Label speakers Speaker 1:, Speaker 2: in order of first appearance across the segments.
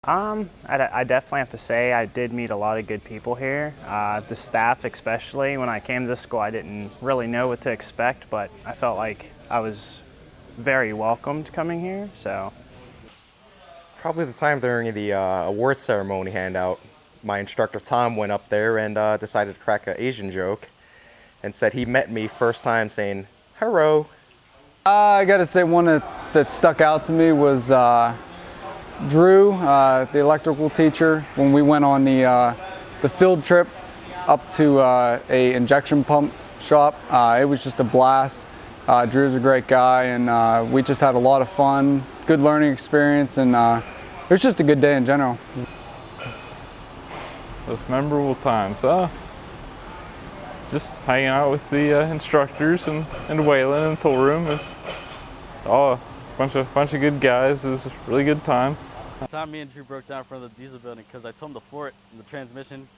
Speaker 1: I definitely have to say I did meet a lot of good people here. The staff especially, when I came to this school I didn't really know what to expect, but I felt like I was very welcomed coming here, so.
Speaker 2: Probably the time during the award ceremony handout. My instructor Tom went up there and decided to crack an Asian joke and said he met me first time saying, "Hello."
Speaker 3: I gotta say one that stuck out to me was Drew, the electrical teacher, when we went on the field trip up to a injection pump shop. It was just a blast. Drew's a great guy, and we just had a lot of fun, good learning experience, and it was just a good day in general.
Speaker 4: Those memorable times, just hanging out with the instructors and Waylon in the tool room. It's all a bunch of good guys. It was a really good time.
Speaker 5: The time me and Drew broke down in front of the diesel building because I told him to floor it and the transmission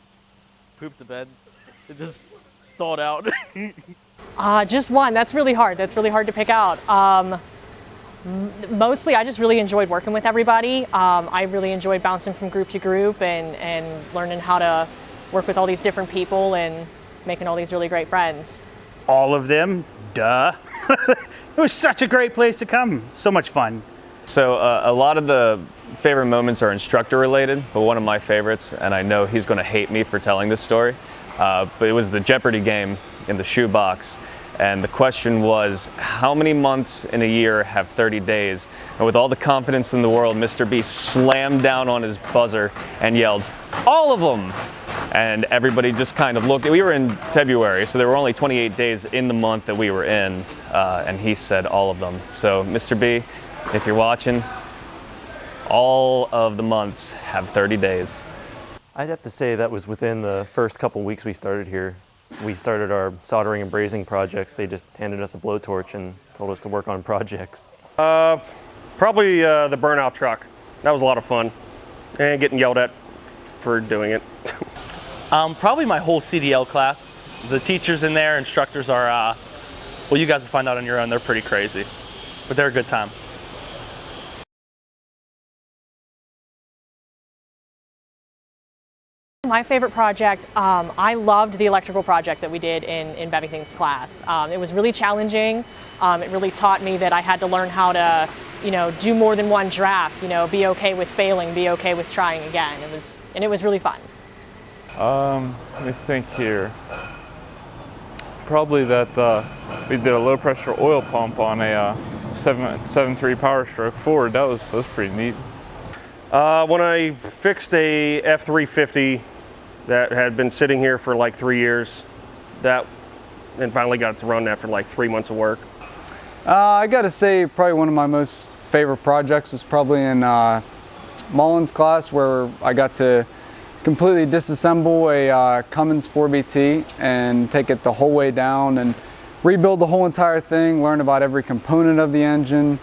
Speaker 5: pooped the bed. It just stalled out.
Speaker 6: Just one. That's really hard. That's really hard to pick out. Mostly I just really enjoyed working with everybody. I really enjoyed bouncing from group to group and learning how to work with all these different people and making all these really great friends.
Speaker 7: All of them, duh. It was such a great place to come. So much fun.
Speaker 8: So a lot of the favorite moments are instructor related, but one of my favorites, and I know he's going to hate me for telling this story, but it was the Jeopardy game in the shoebox. And the question was, how many months in a year have 30 days? And with all the confidence in the world, Mr. B slammed down on his buzzer and yelled, "All of them!" And everybody just kind of looked. We were in February, so there were only 28 days in the month that we were in, and he said all of them. So Mr. B, if you're watching, all of the months have 30 days.
Speaker 9: I'd have to say that was within the first couple weeks we started here. We started our soldering and brazing projects. They just handed us a blowtorch and told us to work on projects.
Speaker 10: Probably the burnout truck. That was a lot of fun. And getting yelled at for doing it.
Speaker 5: Probably my whole CDL class. The teachers in there, instructors are, well, you guys will find out on your own. They're pretty crazy, but they're a good time.
Speaker 6: My favorite project, I loved the electrical project that we did in Bevington's class. It was really challenging. It really taught me that I had to learn how to, do more than one draft. Be okay with failing, be okay with trying again. It was really fun.
Speaker 4: Let me think here. Probably that we did a low pressure oil pump on a 7.3 Power Stroke Ford. That was pretty neat.
Speaker 10: When I fixed a F-350 that had been sitting here for like 3 years, and finally got it to run after like 3 months of work.
Speaker 3: I gotta say probably one of my most favorite projects was probably in Mullen's class, where I got to completely disassemble a Cummins 4BT and take it the whole way down and rebuild the whole entire thing, learn about every component of the engine,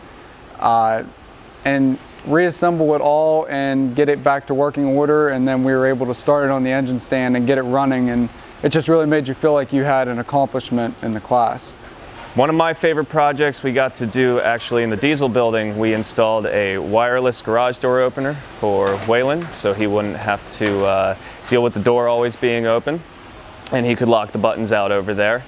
Speaker 3: and reassemble it all and get it back to working order. And then we were able to start it on the engine stand and get it running, and it just really made you feel like you had an accomplishment in the class.
Speaker 8: One of my favorite projects we got to do actually in the diesel building, we installed a wireless garage door opener for Waylon, so he wouldn't have to deal with the door always being open, and he could lock the buttons out over there.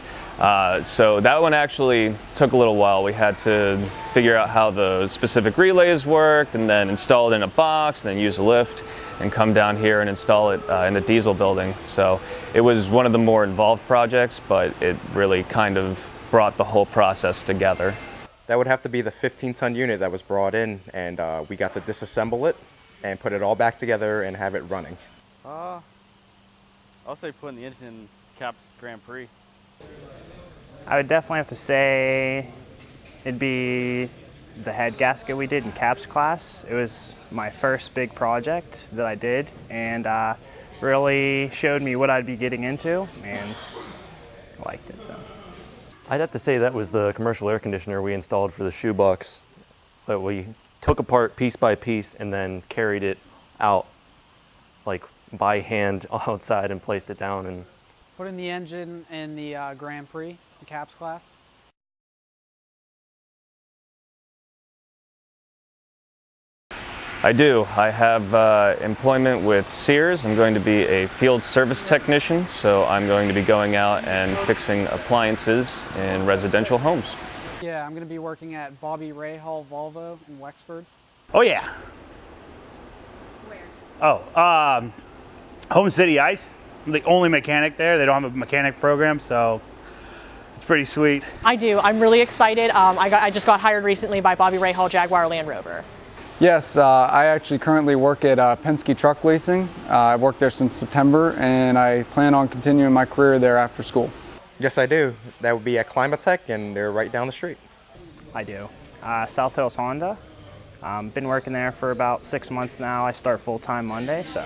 Speaker 8: So that one actually took a little while. We had to figure out how the specific relays worked, and then install it in a box, and then use a lift and come down here and install it in the diesel building. So it was one of the more involved projects, but it really kind of brought the whole process together.
Speaker 2: That would have to be the 15-ton unit that was brought in, and we got to disassemble it and put it all back together and have it running.
Speaker 5: I'll say putting the engine in Cap's Grand Prix.
Speaker 1: I would definitely have to say it'd be the head gasket we did in Cap's class. It was my first big project that I did, and really showed me what I'd be getting into, and I liked it. So
Speaker 9: I'd have to say that was the commercial air conditioner we installed for the shoebox, that we took apart piece by piece and then carried it out like by hand outside and placed it down. And
Speaker 11: putting the engine in the Grand Prix in Cap's class.
Speaker 8: I do. I have employment with Sears. I'm going to be a field service technician, so I'm going to be going out and fixing appliances in residential homes.
Speaker 11: Yeah, I'm going to be working at Bobby Rahal Volvo in Wexford.
Speaker 7: Oh yeah.
Speaker 6: Where?
Speaker 7: Oh, Home City Ice. I'm the only mechanic there. They don't have a mechanic program, so it's pretty sweet.
Speaker 6: I do. I'm really excited. I just got hired recently by Bobby Rahal Jaguar Land Rover.
Speaker 3: Yes, I actually currently work at Penske Truck Leasing. I've worked there since September, and I plan on continuing my career there after school.
Speaker 2: Yes, I do. That would be at Tech, and they're right down the street.
Speaker 1: I do. South Hills Honda. Been working there for about 6 months now. I start full-time Monday, so.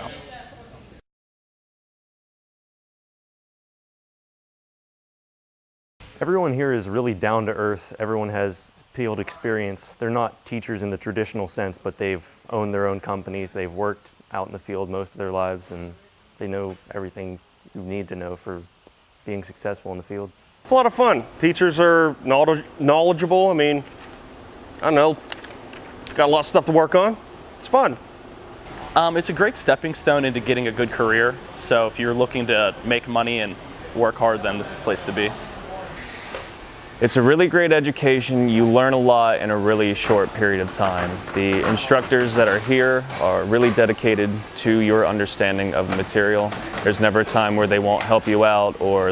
Speaker 9: Everyone here is really down to earth. Everyone has field experience. They're not teachers in the traditional sense, but they've owned their own companies. They've worked out in the field most of their lives, and they know everything you need to know for being successful in the field.
Speaker 10: It's a lot of fun. Teachers are knowledgeable. I mean, I don't know, got a lot of stuff to work on. It's fun.
Speaker 5: It's a great stepping stone into getting a good career. So if you're looking to make money and work hard, then this is the place to be.
Speaker 8: It's a really great education. You learn a lot in a really short period of time. The instructors that are here are really dedicated to your understanding of the material. There's never a time where they won't help you out or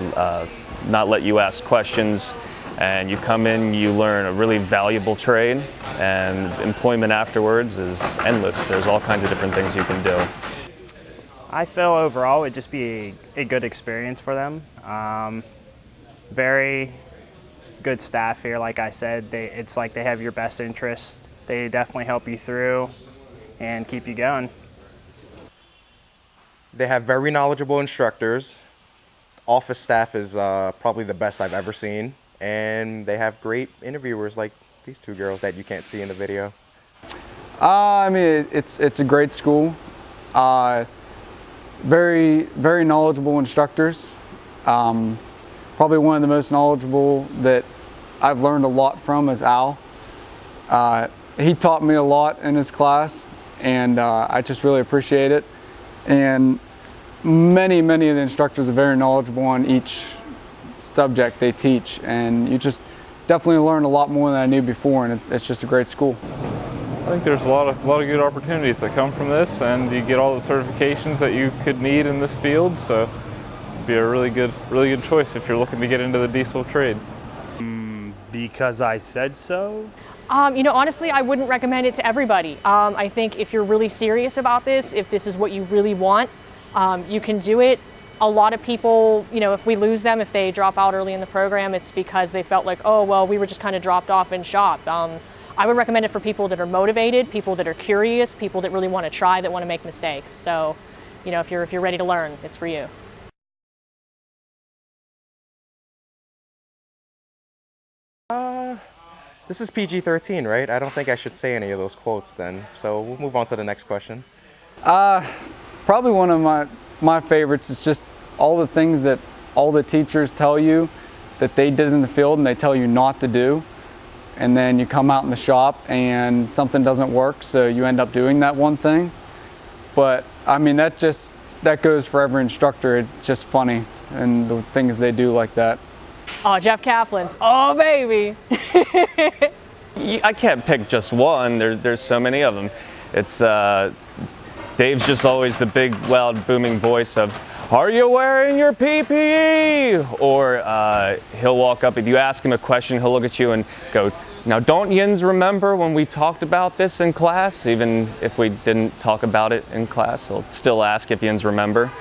Speaker 8: not let you ask questions. And you come in, you learn a really valuable trade, and employment afterwards is endless. There's all kinds of different things you can do.
Speaker 1: I feel overall it would just be a good experience for them. Very good staff here, like I said. It's like they have your best interest. They definitely help you through and keep you going.
Speaker 2: They have very knowledgeable instructors. Office staff is probably the best I've ever seen. And they have great interviewers like these two girls that you can't see in the video.
Speaker 3: I mean, it's a great school. Very knowledgeable instructors. Probably one of the most knowledgeable that I've learned a lot from is Al. He taught me a lot in his class, and I just really appreciate it. And many of the instructors are very knowledgeable on each subject they teach, and you just definitely learn a lot more than I knew before, and it's just a great school.
Speaker 4: I think there's a lot of good opportunities that come from this, and you get all the certifications that you could need in this field, so it'd be a really good choice if you're looking to get into the diesel trade.
Speaker 7: Because I said so?
Speaker 6: Honestly, I wouldn't recommend it to everybody. I think if you're really serious about this, if this is what you really want, you can do it. A lot of people, if we lose them, if they drop out early in the program, it's because they felt like, oh, well, we were just kind of dropped off in shop. I would recommend it for people that are motivated, people that are curious, people that really want to try, that want to make mistakes. So, if you're ready to learn, it's for you.
Speaker 2: This is PG-13, right? I don't think I should say any of those quotes then. So we'll move on to the next question.
Speaker 3: Probably one of my favorites is just all the things that all the teachers tell you that they did in the field and they tell you not to do. And then you come out in the shop and something doesn't work, so you end up doing that one thing. But I mean, that goes for every instructor. It's just funny, and the things they do like that.
Speaker 6: Oh, Jeff Kaplan's. Oh, baby.
Speaker 8: I can't pick just one. There's so many of them. It's Dave's just always the big, loud, booming voice of, "Are you wearing your PPE?" Or he'll walk up, if you ask him a question, he'll look at you and go, "Now don't yins remember when we talked about this in class?" Even if we didn't talk about it in class, he'll still ask if yins remember.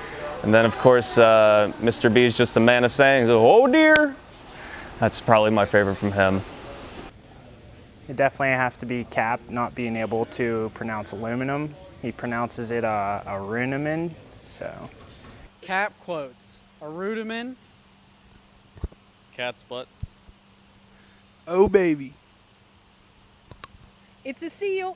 Speaker 8: And then of course, Mr. B is just a man of saying, "Oh dear." That's probably my favorite from him.
Speaker 1: It definitely have to be Cap, not being able to pronounce aluminum. He pronounces it arunamin, so.
Speaker 11: Cap quotes. A rudiman.
Speaker 5: Cat's butt.
Speaker 7: Oh, baby.
Speaker 6: It's a seal.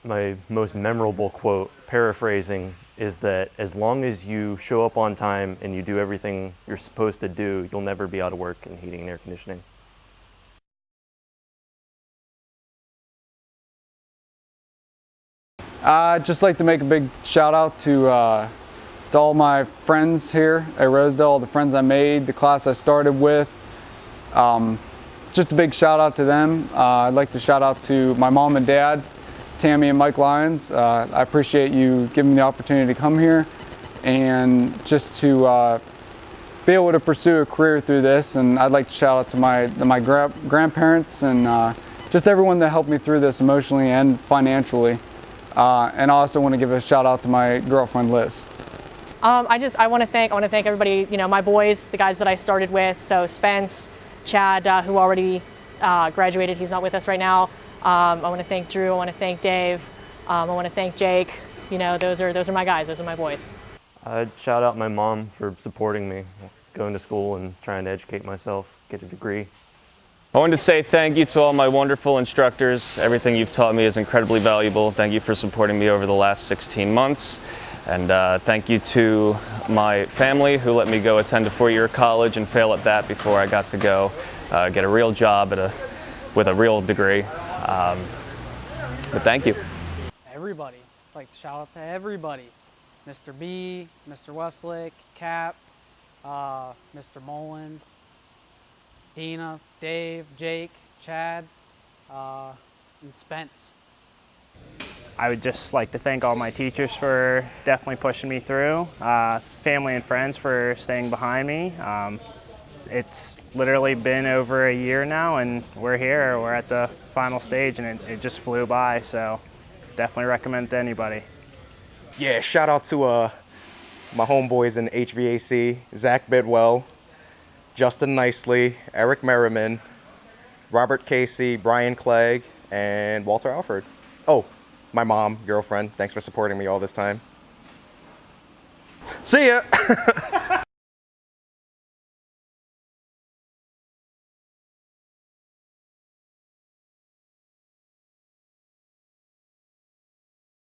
Speaker 9: My most memorable quote, paraphrasing, is that as long as you show up on time and you do everything you're supposed to do, you'll never be out of work in heating and air conditioning.
Speaker 3: I'd just like to make a big shout out to all my friends here at Rosedale, the friends I made, the class I started with. Just a big shout out to them. I'd like to shout out to my mom and dad, Tammy and Mike Lyons. I appreciate you giving me the opportunity to come here and just to be able to pursue a career through this. And I'd like to shout out to my grandparents and just everyone that helped me through this emotionally and financially. And I also want to give a shout out to my girlfriend Liz.
Speaker 6: I want to thank everybody, my boys, the guys that I started with. So Spence, Chad, who already graduated, he's not with us right now. I want to thank Drew. I want to thank Dave. I want to thank Jake. Those are my guys. Those are my boys.
Speaker 9: I'd shout out my mom for supporting me, going to school and trying to educate myself, get a degree.
Speaker 8: I wanted to say thank you to all my wonderful instructors. Everything you've taught me is incredibly valuable. Thank you for supporting me over the last 16 months. And thank you to my family who let me go attend a 4-year college and fail at that before I got to go get a real job with a real degree. But thank you.
Speaker 11: Everybody. I'd like to shout out to everybody. Mr. B, Mr. Westlake, Cap, Mr. Moland, Dina, Dave, Jake, Chad, and Spence.
Speaker 1: I would just like to thank all my teachers for definitely pushing me through, family and friends for staying behind me. It's literally been over a year now and we're here, we're at the final stage and it just flew by, so definitely recommend it to anybody.
Speaker 2: Yeah, shout out to my homeboys in HVAC, Zach Bidwell, Justin Nicely, Eric Merriman, Robert Casey, Brian Clegg, and Walter Alford. Oh, my mom, girlfriend, thanks for supporting me all this time.
Speaker 10: See ya.